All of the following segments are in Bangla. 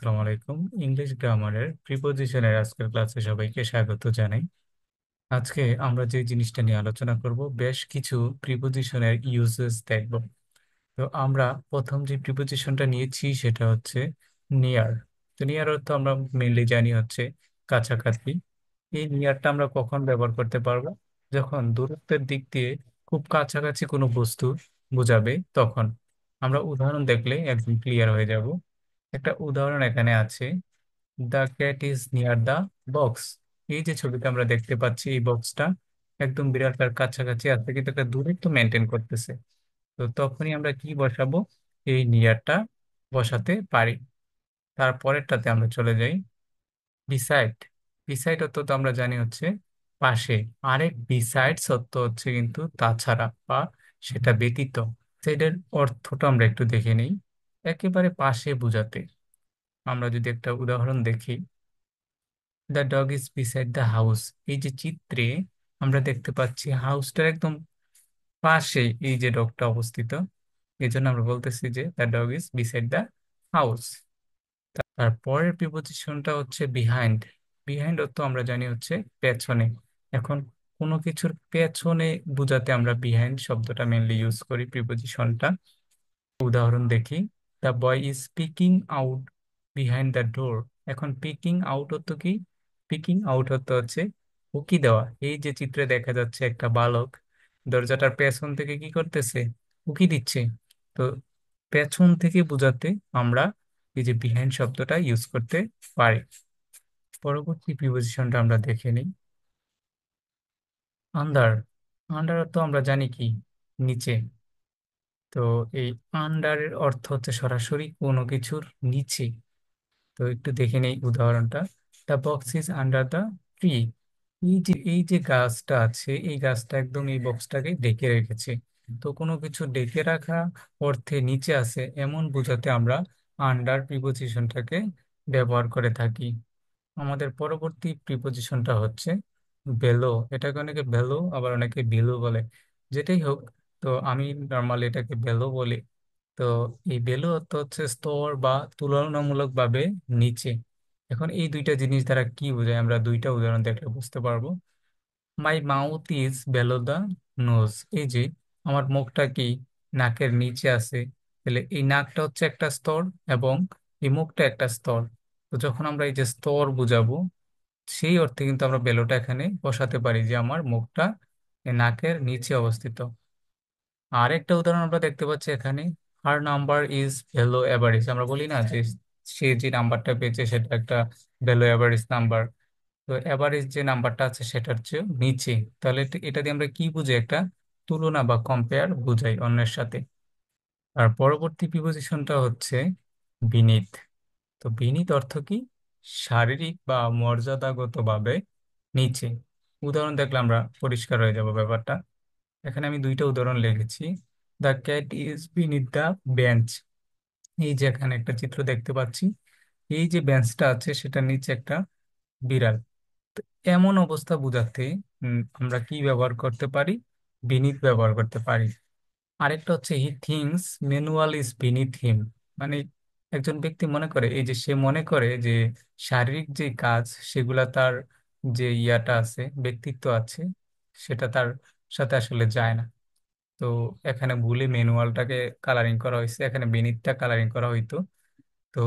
আসসালামু আলাইকুম। ইংলিশ গ্রামারের প্রিপোজিশনের আজকের ক্লাসে সবাইকে স্বাগত জানাই। আজকে আমরা যে জিনিসটা নিয়ে আলোচনা করব, বেশ কিছু প্রিপোজিশনের ইউজেস দেখব। তো আমরা প্রথম যে প্রিপোজিশনটা নিয়েছি সেটা হচ্ছে নিয়ার। তো নিয়ার অর্থ আমরা মেইনলি জানি হচ্ছে কাছাকাছি। এই নিয়ারটা আমরা কখন ব্যবহার করতে পারবো? যখন দূরত্বের দিক দিয়ে খুব কাছাকাছি কোনো বস্তু বোঝাবে তখন। আমরা উদাহরণ দেখলে একদম ক্লিয়ার হয়ে যাব। একটা উদাহরণ এখানে আছে, the cat is near the box. এই যে ছবিটা আমরা দেখতে পাচ্ছি, এই বক্সটা একদম বিড়ালটার কাছাকাছি আছে কিন্তু একটা দূরত্ব মেনটেন করতেছে। তো তখনই আমরা কি বসাবো? এই নিয়ারটা বসাতে পারি। তারপরেরটাতে আমরা চলে যাই, বিসাইড। বিসাইড অর্থ তো আমরা জানি হচ্ছে পাশে। আরেক বিসাইড সত্য হচ্ছে কিন্তু তাছাড়া বা সেটা ব্যতীত। সাইডের অর্থটা আমরা একটু দেখে নিই। একেবারে পাশে বোঝাতে আমরা যদি একটা উদাহরণ দেখি, the dog is beside the house. এই যে চিত্রে আমরা দেখতে পাচ্ছি হাউসটার একদম পাশে এই যে ডগটা অবস্থিত। এই জন্য আমরা বলতেছি যে the dog is beside the house. তারপরের প্রিপোজিশনটা হচ্ছে বিহাইন্ড। বিহাইন্ড অর্থ আমরা জানি হচ্ছে পেছনে। এখন কোনো কিছুর পেছনে বোঝাতে আমরা বিহাইন্ড শব্দটা মেনলি ইউজ করি প্রিপোজিশনটা। উদাহরণ দেখি, the boy is peeking out behind the door. এখন পিকিং আউট হতো কি? পিকিং আউট হতো হচ্ছে উকি দেওয়া। এই যে চিত্রে দেখা যাচ্ছে একটা বালক দরজাটার পেছন থেকে কি করতেছে? উকি দিচ্ছে। তো পেছন থেকে বোঝাতে আমরা এই যে বিহাইন্ড শব্দটা ইউজ করতে পারি। পরবর্তী প্রিপোজিশনটা আমরা দেখে নিই, আন্ডার। আন্ডার তো আমরা জানি কি? নিচে। তো এই আন্ডারের অর্থ হচ্ছে সরাসরি কোনো কিছুর নিচে। তো একটু দেখে নেই উদাহরণটা, the box is under the tree. এই যে গাছটা আছে, এই গাছটা একদম এই বক্সটাকে ডেকে রেখেছে। তো কোনো কিছু ডেকে রাখা অর্থে নিচে আছে এমন বোঝাতে আমরা আন্ডার প্রিপোজিশনটাকে ব্যবহার করে থাকি। আমাদের পরবর্তী প্রিপোজিশনটা হচ্ছে বেলো। এটাকে অনেকে বেলো আবার অনেকে বিলো বলে, যেটাই হোক। তো আমি নর্মালি এটাকে বেলো বলি। তো এই বেলো অর্থ হচ্ছে স্তর বা তুলনামূলকভাবে নিচে। এখন এই দুইটা জিনিস দ্বারা কি বোঝায় আমরা দুইটা উদাহরণ দেখলে বুঝতে পারবো। My mouth is below the nose. এই যে আমার মুখটা কি নাকের নিচে আছে, তাহলে এই নাকটা হচ্ছে একটা স্তর এবং এই মুখটা একটা স্তর। তো যখন আমরা এই যে স্তর বুঝাবো, সেই অর্থে কিন্তু আমরা বেলোটা এখানে বসাতে পারি যে আমার মুখটা এই নাকের নিচে অবস্থিত। আর একটা উদাহরণ আমরা দেখতে পাচ্ছি এখানে, হার নাম্বার ইজ ভ্যালো অ্যাভারেজ। আমরা বলি না যে সে যে নাম্বারটা পেয়েছে সেটা একটা ভ্যালো অ্যাভারেজ নাম্বার। তো অ্যাভারেজ যে নাম্বারটা আছে সেটার চেয়ে নিচে। তাহলে এটা দিয়ে আমরা কি বুঝি? একটা তুলনা বা কম্পেয়ার বুঝাই অন্যের সাথে। আর পরবর্তী প্রিপোজিশনটা হচ্ছে বিনীত। তো বিনীত অর্থ কি? শারীরিক বা মর্যাদাগতভাবে নিচে। উদাহরণ দেখলে আমরা পরিষ্কার হয়ে যাব ব্যাপারটা। এখানে আমি দুইটা উদাহরণ লিখেছি, the cat is beneath the bench. এই যে এখানে একটা চিত্র দেখতে পাচ্ছি, এই যে বেঞ্চটা আছে সেটার নিচে একটা বিড়াল। তো এমন অবস্থা বোঝাতে আমরা কি ব্যবহার করতে পারি? বিনীত ব্যবহার করতে পারি। আরেকটা হচ্ছে he thinks manual is beneath him. মানে একজন ব্যক্তি মনে করে, এই যে সে মনে করে যে শারীরিক যে কাজ সেগুলা তার যে ইয়াটা আছে, ব্যক্তিত্ব আছে, সেটা তার সাথে আসলে যায় না। তো এখানে ভুলে ম্যানুয়ালটাকে কালারিং করা হয়েছে, এখানে বেনিটটা কালারিং করা হইতো। তো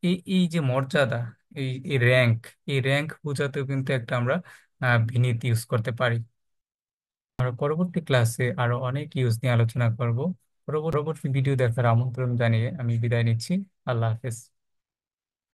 এই এই যে মর্যাদা, এই র্যাঙ্ক, এই র্যাঙ্ক বোঝাতেও কিন্তু একটা আমরা বিনীত ইউজ করতে পারি। আমরা পরবর্তী ক্লাসে আরো অনেক ইউজ নিয়ে আলোচনা করব। পরবর্তী ভিডিও দেখার আমন্ত্রণ জানিয়ে আমি বিদায় নিচ্ছি। আল্লাহ হাফেজ।